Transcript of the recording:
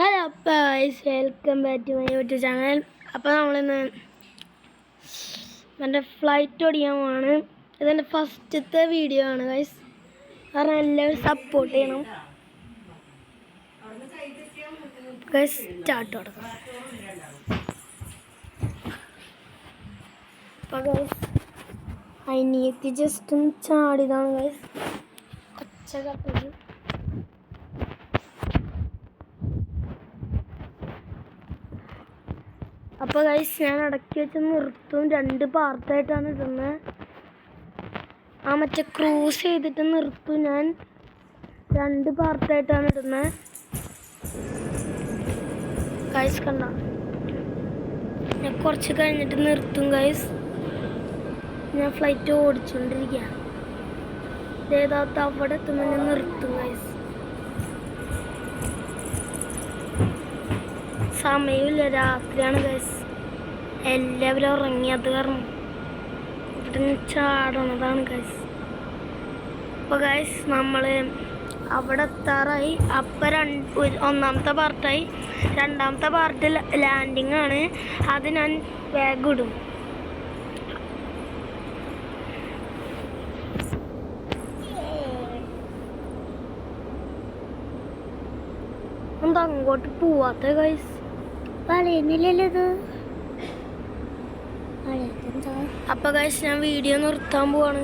Hello guys, welcome back to my YouTube channel. അപ്പോൾ നമ്മളിന്ന് എൻ്റെ ഫ്ലൈറ്റ് ഓടിക്കാൻ പോവാണ്. ഇതെൻ്റെ ഫസ്റ്റത്തെ വീഡിയോ ആണ് ഗൈസ്. കാരണം എല്ലാവരും സപ്പോർട്ട് ചെയ്യണം ഗൈസ്. സ്റ്റാർട്ട് കൊടുക്കാം. അപ്പോൾ ഗൈസ് അനിയത്തി ജസ്റ്റ് ഒന്ന് ചാടിയതാണ് ഗൈസ്. ഒച്ച കട്ടത്. അപ്പോൾ ഗൈസ് ഞാൻ ഇടയ്ക്ക് വെച്ച് നിർത്തും. 2 പാർട്ടായിട്ടാണ് ഇടുന്നത്. ആ മറ്റേ ക്രൂസ് ചെയ്തിട്ട് നിർത്തും. ഞാൻ 2 പാർട്ടായിട്ടാണ് ഇടുന്നത് ഗൈസ്. കണ്ട, ഞാൻ കുറച്ച് കഴിഞ്ഞിട്ട് നിർത്തും ഗൈസ്. ഞാൻ ഫ്ലൈറ്റ് ഓടിച്ചുകൊണ്ടിരിക്കുകയാണ്. ഏതാത്ത അവിടെ എത്തുമ്പോൾ ഞാൻ നിർത്തും ഗൈസ്. സമയമില്ല, രാത്രിയാണ് ഗൈസ്. എല്ലാവരും ഉറങ്ങി. അത് കാരണം ഇവിടെ ചാടണതാണ് ഗൈസ്. അപ്പോൾ ഗൈസ് നമ്മൾ അവിടെ എത്താറായി. അപ്പം ഒന്നാമത്തെ പാർട്ടായി. 2ാമത്തെ പാർട്ട് ലാൻഡിങ് ആണ്. അത് ഞാൻ ബാഗ് ഇടും. എന്താ അങ്ങോട്ട് പോവാത്ത ഗൈസ്? പറയുന്നില്ലല്ലോ ഇത്. അപ്പോൾ ഗൈസ് ഞാൻ വീഡിയോ നിർത്താൻ പോവാണ്.